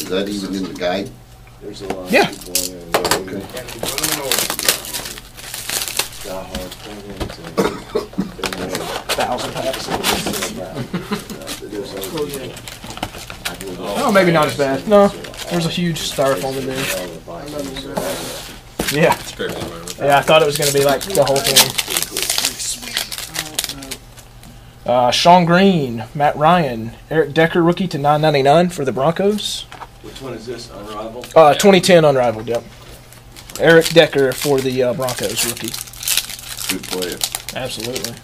Is that even in the guide? There's a lot of Yeah. people on there. Okay. Thousand packs. Oh, maybe not as bad. No, there's a huge styrofoam in there. Yeah. Yeah, I thought it was going to be like the whole thing. Sean Green, Matt Ryan, Eric Decker, rookie to $9.99 for the Broncos. Which one is this? Unrivaled? 2010 Unrivaled, yep. Eric Decker for the Broncos, rookie. Good player. Absolutely.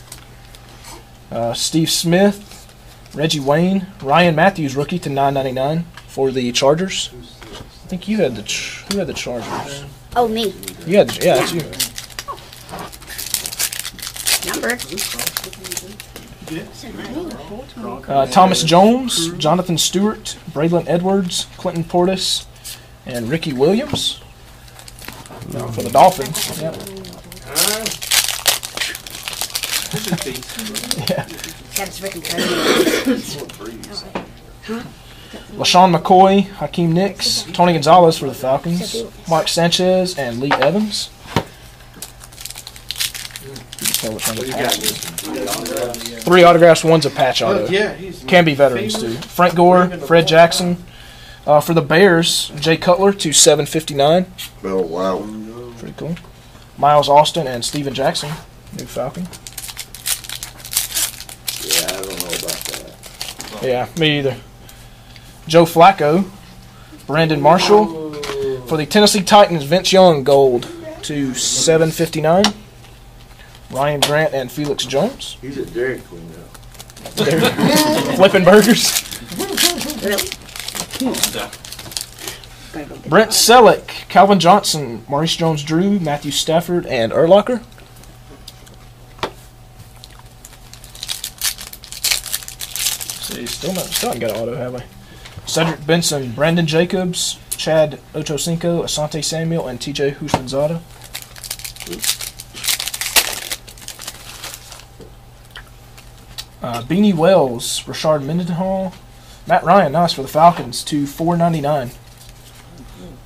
Steve Smith, Reggie Wayne, Ryan Matthews, rookie to $9.99 for the Chargers. I think you had who had the Chargers? Oh, me. Yeah, that's you. Number. Thomas Jones, Jonathan Stewart, Braylon Edwards, Clinton Portis, and Ricky Williams for the Dolphins. Yep. Yeah. Got his Ricky LaShawn McCoy, Hakeem Nicks, Tony Gonzalez for the Falcons, Mark Sanchez, and Lee Evans. Three autographs, one's a patch auto. Can be veterans too. Frank Gore, Fred Jackson. For the Bears, Jay Cutler to $7.59. Oh, wow. Pretty cool. Miles Austin and Steven Jackson, new Falcon. Yeah, I don't know about that. Yeah, me either. Joe Flacco, Brandon Marshall. For the Tennessee Titans, Vince Young, gold to $7.59. Ryan Grant and Felix Jones. He's at Dairy Queen now. Flipping burgers. Really? Brent Selleck, Calvin Johnson, Maurice Jones-Drew, Matthew Stafford, and Urlacher. See, still haven't got an auto, have we? Cedric Benson, Brandon Jacobs, Chad Ochocinco, Asante Samuel, and TJ Houshmandzadeh. Beanie Wells, Rashard Mendenhall, Matt Ryan, nice for the Falcons, to $4.99.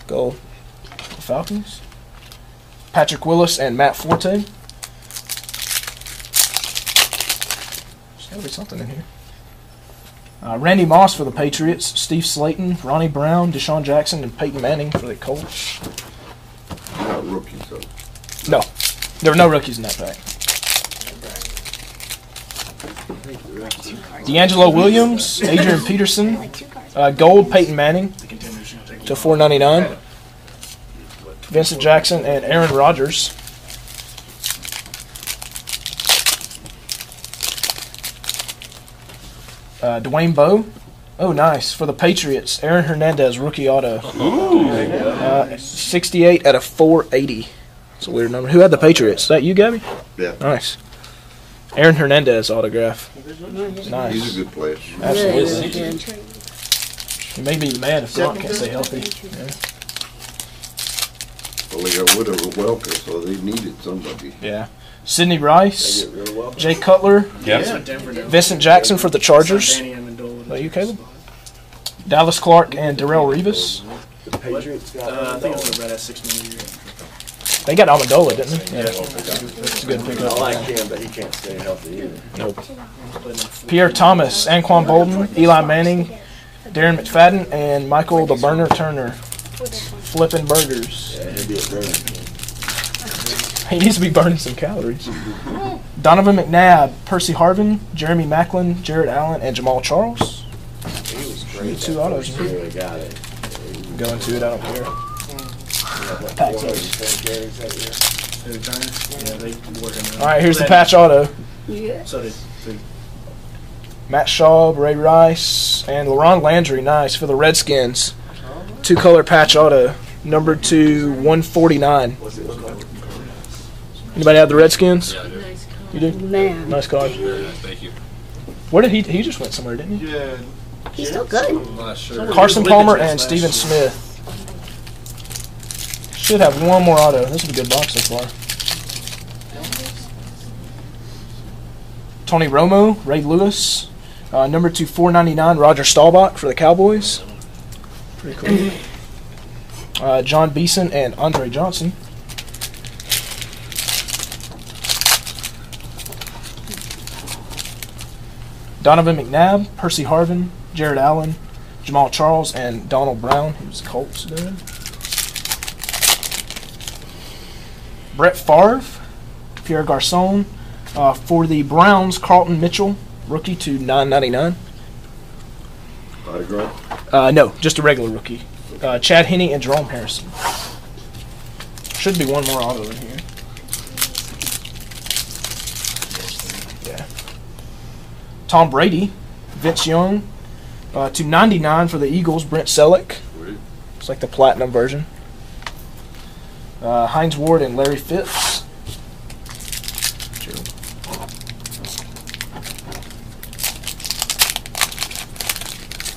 Gold. The Falcons. Patrick Willis and Matt Forte. There's got to be something in here. Randy Moss for the Patriots, Steve Slayton, Ronnie Brown, Deshaun Jackson, and Peyton Manning for the Colts. Not rookies, though. No, there were no rookies in that pack. D'Angelo Williams, Adrian Peterson, gold Peyton Manning to $4.99. Vincent Jackson and Aaron Rodgers. Dwayne Bowe. Oh, nice. For the Patriots, Aaron Hernandez, rookie auto. 68 out of 480. That's a weird number. Who had the Patriots? Is that you, Gabby? Yeah. Nice. Aaron Hernandez autograph. Nice. He's a good player. Absolutely. He may be mad if Gronk can't stay healthy. Yeah. Well, they got rid of Welker, so they needed somebody. Yeah. Sidney Rice, Jay Cutler, Vincent Jackson for the Chargers. Are you, Caleb? Dallas Clark and Darrell Revis. The Patriots got I think it was a red at $6 million. They got Amendola, didn't they? Yeah. That's a good I pickup. like him, but he can't stay healthy either. Nope. Pierre Thomas, Anquan Bolden, Eli Manning, Darren McFadden, and Michael the Burner Turner. Flipping burgers. Yeah, he'll be a burner. He needs to be burning some calories. Donovan McNabb, Percy Harvin, Jeremy Macklin, Jared Allen, and Jamal Charles. He was great. Two autos. Really got it. Going to it, I don't care. Patch those. All right, here's the patch auto. So did Matt Schaub, Ray Rice, and LaRon Landry, nice, for the Redskins. Two-color patch auto, number to 149. Anybody have the Redskins? Yeah, I do. You do? Man. Nice card. Very nice, thank you. Where did he just went somewhere, didn't he? yeah. He's still good. I'm not sure. Carson Palmer and Steven Smith. Should have one more auto. This is a good box so far. Tony Romo, Ray Lewis, number to 499, Roger Staubach for the Cowboys. Pretty cool. John Beeson and Andre Johnson. Donovan McNabb, Percy Harvin, Jared Allen, Jamal Charles, and Donald Brown, who's Colts dude. Brett Favre, Pierre Garcon. For the Browns, Carlton Mitchell, rookie to $9.99. Autograph? No, just a regular rookie. Chad Henne and Jerome Harrison. Should be one more auto in here. Yeah. Tom Brady, Vince Young, to $99 for the Eagles, Brent Selleck. Sweet. It's like the platinum version. Hines Ward and Larry Fitz.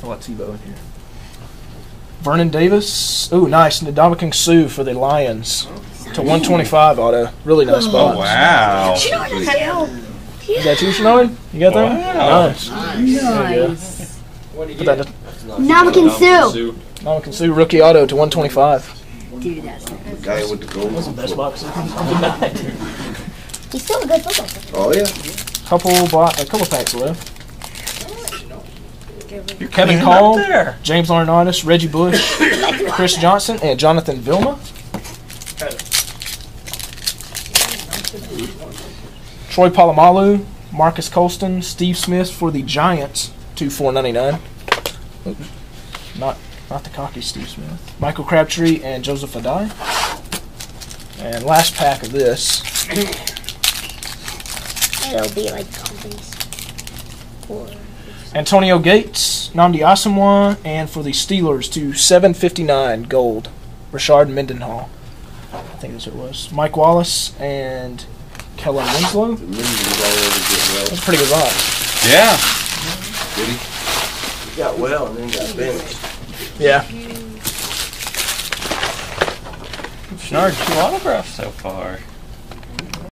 What's Tebow in here? Vernon Davis. Ooh, nice. Ndamukong Suh for the Lions to 125 auto. Really nice box. Oh, wow. You know what the hell? You got two, Shinobi? You got that? Wow. Nice. There you go. What do you Put get? that Ndamukong Suh. Ndamukong Suh rookie auto to 125. Dude, that's The guy with the gold. That's the best box of the night. He's still a good football player. Oh, yeah. A couple packs left. You're Kevin cleaning Cole, up there. James Laurinaitis, Reggie Bush, Chris Johnson, and Jonathan Vilma. Troy Polamalu, Marcus Colston, Steve Smith for the Giants to $4.99. Not the cocky Steve Smith. Michael Crabtree and Joseph Adai. And last pack of this. It'll be like companies. Or Antonio Gates, Nnamdi Asamoah, and for the Steelers to $7.59 gold, Rashard Mendenhall. I think that's what it was. Mike Wallace and Kellen Winslow. The Minnie's already getting well. That's a pretty good box. Yeah. Did he? He got well and then got benched. Yeah. Snarred 2 autographs so far.